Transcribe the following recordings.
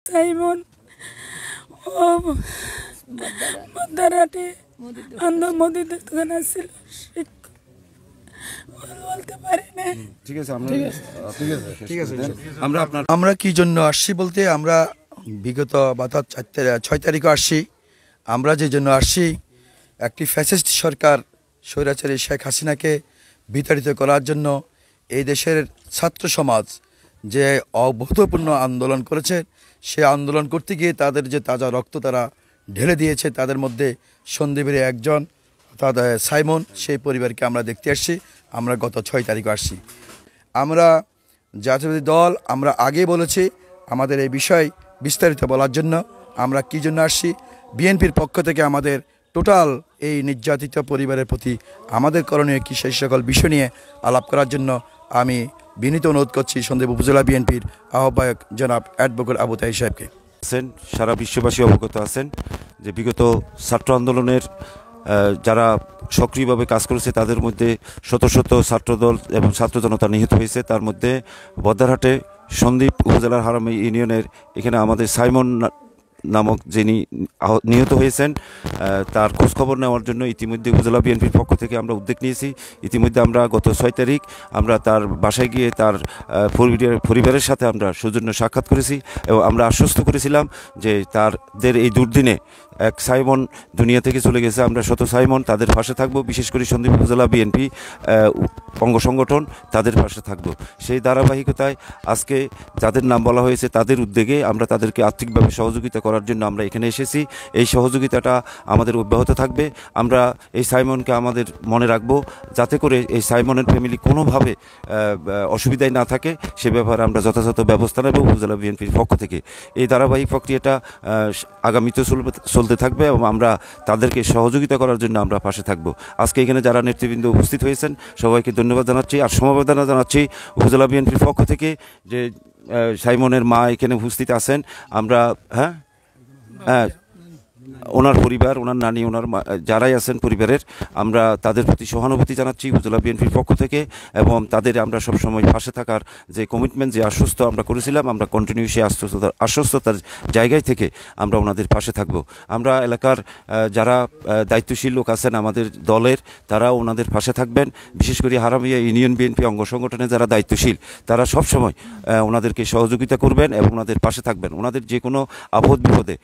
Simon ও মদারাটে মোদি দোকান ছিল বলতে পারি না। ঠিক আছে, ঠিক আছে। আমরা কি জন্য আসছি বলতে, আমরা বিগত 6 তারিখে আসছি। আমরা যে জন্য আসছি, একটি ফ্যাসিস্ট সরকার স্বৈরাচারী শেখ হাসিনাকে বিতাড়িত করার জন্য এই দেশের ছাত্র সমাজ যে অভূতপূর্ণ আন্দোলন করেছে, সে আন্দোলন করতে গিয়ে তাদের যে তাজা রক্ত তারা ঢেলে দিয়েছে, তাদের মধ্যে সন্দীপের একজন অর্থাৎ সাইমন, সেই পরিবারকে আমরা দেখতে আসছি। আমরা গত 6 তারিখে আসছি। আমরা জাতীয়তাবাদী দল আমরা আগে বলেছি আমাদের এই বিষয় বিস্তারিত বলার জন্য আমরা কি জন্য আসছি। বিএনপির পক্ষ থেকে আমাদের টোটাল এই নির্যাতিত পরিবারের প্রতি আমাদের করণীয় কী, সেই সকল বিষয় নিয়ে আলাপ করার জন্য আমি বিনীত অনুরোধ করছি সন্দ্বীপ উপজেলা বিএনপির আহ্বায়ক জনাব অ্যাডভোকেট আবু তাহের সাহেবকে। সারা বিশ্ববাসী অবগত আছেন যে বিগত ছাত্র আন্দোলনের যারা সক্রিয়ভাবে কাজ করেছে তাদের মধ্যে শত শত ছাত্রদল এবং ছাত্র জনতা নিহত হয়েছে। তার মধ্যে বদ্দারহাটে সন্দ্বীপ উপজেলার হারামি ইউনিয়নের এখানে আমাদের সাইমন নামক যিনি নিহত হয়েছেন, তার খোঁজখবর নেওয়ার জন্য ইতিমধ্যে উপজেলা বিএনপির পক্ষ থেকে আমরা উদ্যোগ নিয়েছি। ইতিমধ্যে আমরা গত 6 তারিখ আমরা তার বাসায় গিয়ে তার পরিবারের সাথে আমরা সৌজন্য সাক্ষাৎ করেছি এবং আমরা আশ্বস্ত করেছিলাম যে তাদের এই দুর্দিনে এক সাইমন দুনিয়া থেকে চলে গেছে। আমরা শত সাইমন তাদের পাশে থাকব, বিশেষ করে সন্দ্বীপ উপজেলা বিএনপি অঙ্গ সংগঠন তাদের পাশে থাকব। সেই ধারাবাহিকতায় আজকে যাদের নাম বলা হয়েছে তাদের উদ্যোগে আমরা তাদেরকে আর্থিকভাবে সহযোগিতা করার জন্য আমরা এখানে এসেছি। এই সহযোগিতাটা আমাদের অব্যাহত থাকবে। আমরা এই সাইমনকে আমাদের মনে রাখব, যাতে করে এই সাইমনের ফ্যামিলি কোনোভাবে অসুবিধায় না থাকে, সে ব্যাপারে আমরা যথাযথ ব্যবস্থা নেব উপজেলা বিএনপির পক্ষ থেকে। এই ধারাবাহিক প্রক্রিয়াটা আগামীতে চলতে থাকবে এবং আমরা তাদেরকে সহযোগিতা করার জন্য আমরা পাশে থাকব। আজকে এখানে যারা নেতৃবৃন্দ উপস্থিত হয়েছেন সবাইকে ধন্যবাদ জানাচ্ছি আর সমবেদনা জানাচ্ছি উপজেলা বিএনপির পক্ষ থেকে যে সাইমনের মা এখানে উপস্থিত আছেন। আমরা ওনার পরিবার, ওনার নানি, ওনার যারাই আছেন পরিবারের, আমরা তাদের প্রতি সহানুভূতি জানাচ্ছি উপজেলা বিএনপির পক্ষ থেকে এবং তাদের আমরা সবসময় পাশে থাকার যে কমিটমেন্ট, যে আশ্বস্ত আমরা করেছিলাম, আমরা কন্টিনিউ সেই আশ্বস্ততার জায়গায় থেকে আমরা ওনাদের পাশে থাকব। আমরা এলাকার যারা দায়িত্বশীল লোক আছেন আমাদের দলের, তারা ওনাদের পাশে থাকবেন। বিশেষ করে হারামিয়া ইউনিয়ন বিএনপি অঙ্গ সংগঠনে যারা দায়িত্বশীল, তারা সবসময় ওনাদেরকে সহযোগিতা করবেন এবং ওনাদের পাশে থাকবেন। ওনাদের যে কোনো আপদ বিপদে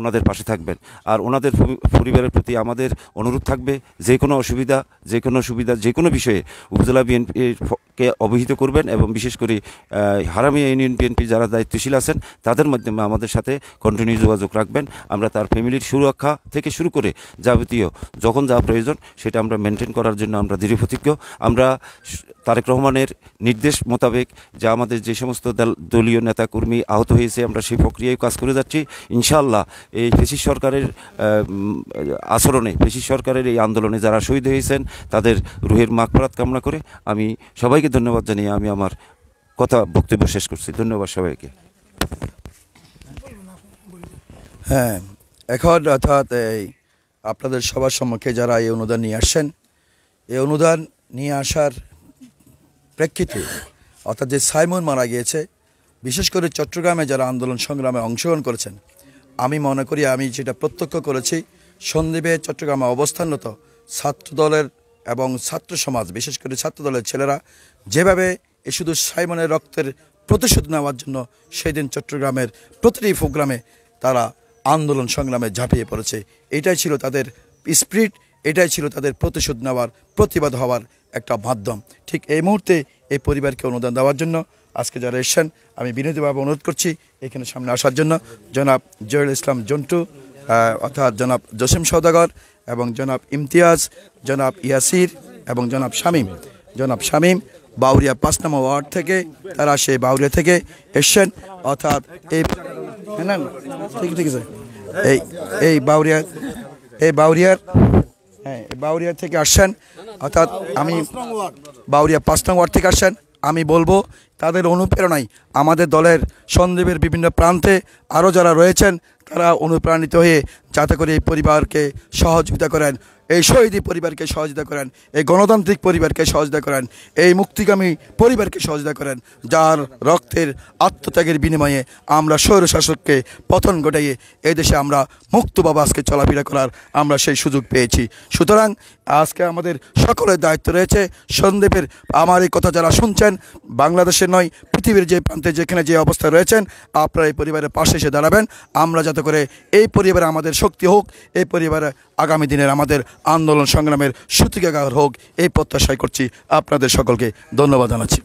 ওনাদের পাশে থাকবেন। আর ওনাদের পরিবারের প্রতি আমাদের অনুরোধ থাকবে, যে কোনো অসুবিধা, যে কোনো সুবিধা, যে কোনো বিষয়ে উপজেলা বিএনপিকে অবহিত করবেন এবং বিশেষ করে হারামিয়া ইউনিয়ন বিএনপি যারা দায়িত্বশীল আছেন তাদের মাধ্যমে আমাদের সাথে কন্টিনিউ যোগাযোগ রাখবেন। আমরা তার ফ্যামিলির সুরক্ষা থেকে শুরু করে যাবতীয় যখন যা প্রয়োজন সেটা আমরা মেনটেন করার জন্য আমরা দৃঢ়প্রতিজ্ঞ। আমরা তারেক রহমানের নির্দেশ মোতাবেক যা আমাদের যে সমস্ত দলীয় নেতাকর্মী আহত হয়েছে আমরা সেই প্রক্রিয়ায় কাজ করে যাচ্ছি। ইনশাআল্লাহ এই ফ্যাসিস্ট সরকারের আচরণে, ফ্যাসিস্ট সরকারের এই আন্দোলনে যারা শহীদ হয়েছেন তাদের রুহের মাগফিরাত কামনা করে আমি সবাইকে ধন্যবাদ জানিয়ে আমি আমার বক্তব্য শেষ করছি। ধন্যবাদ সবাইকে। হ্যাঁ, এখন অর্থাৎ এই আপনাদের সবার সম্মুখে যারা এই অনুদান নিয়ে আসছেন, এই অনুদান নিয়ে আসার প্রেক্ষিতে অর্থাৎ যে সাইমন মারা গিয়েছে, বিশেষ করে চট্টগ্রামে যারা আন্দোলন সংগ্রামে অংশগ্রহণ করেছেন, আমি মনে করি আমি যেটা প্রত্যক্ষ করেছি, সন্দ্বীপে চট্টগ্রামে অবস্থানরত ছাত্রদলের এবং ছাত্র সমাজ, বিশেষ করে ছাত্রদলের ছেলেরা যেভাবে শুধু সাইমনের রক্তের প্রতিশোধ নেওয়ার জন্য সেদিন চট্টগ্রামের প্রতিটি প্রোগ্রামে তারা আন্দোলন সংগ্রামে ঝাঁপিয়ে পড়েছে। এটাই ছিল তাদের স্পিরিট, এটাই ছিল তাদের প্রতিশোধ নেওয়ার, প্রতিবাদ হওয়ার একটা মাধ্যম। ঠিক এই মুহূর্তে এই পরিবারকে অনুদান দেওয়ার জন্য আজকে যারা এসেছেন আমি বিনীতভাবে অনুরোধ করছি এখানে সামনে আসার জন্য জনাব জহিরুল ইসলাম জন্টু, অর্থাৎ জনাব জসিম সওদাগর এবং জনাব ইমতিয়াজ, জনাব ইয়াসির এবং জনাব শামীম বাউরিয়া 5 নম্বর ওয়ার্ড থেকে, তারা সেই বাউরিয়া থেকে এসছেন। অর্থাৎ এই ঠিক আছে এই বাউরিয়া থেকে আসছেন। অর্থাৎ আমি বাউরিয়া 5 নং ওয়ার্ড থেকে আসছেন। আমি বলবো তাদের অনুপ্রেরণায় আমাদের দলের সন্দ্বীপের বিভিন্ন প্রান্তে আরও যারা রয়েছেন তারা অনুপ্রাণিত হয়ে যাতে করে এই পরিবারকে সহযোগিতা করেন, এই শহীদি পরিবারকে সহযোগিতা করেন, এই গণতান্ত্রিক পরিবারকে সহযোগিতা করেন, এই মুক্তিগামী পরিবারকে সহযোগিতা করেন, যার রক্তের আত্মত্যাগের বিনিময়ে আমরা স্বৈরশাসককে পতন ঘটাইয়ে এই দেশে আমরা মুক্তভাবে আজকে চলাফেরা করার আমরা সেই সুযোগ পেয়েছি। সুতরাং আজকে আমাদের সকলের দায়িত্ব রয়েছে সন্দীপের আমার এই কথা যারা শুনছেন, বাংলাদেশের নয় পৃথিবীর যে প্রান্তে যেখানে যে অবস্থায় রয়েছেন, আপনারা এই পরিবারের পাশে এসে দাঁড়াবেন। আমরা যাতে করে এই পরিবারে আমাদের শক্তি হোক, এই পরিবারে আগামী দিনের আমাদের আন্দোলন সংগ্রামের সূতিকাগার হোক, এই প্রত্যাশাই করছি। আপনাদের সকলকে ধন্যবাদ জানাচ্ছি।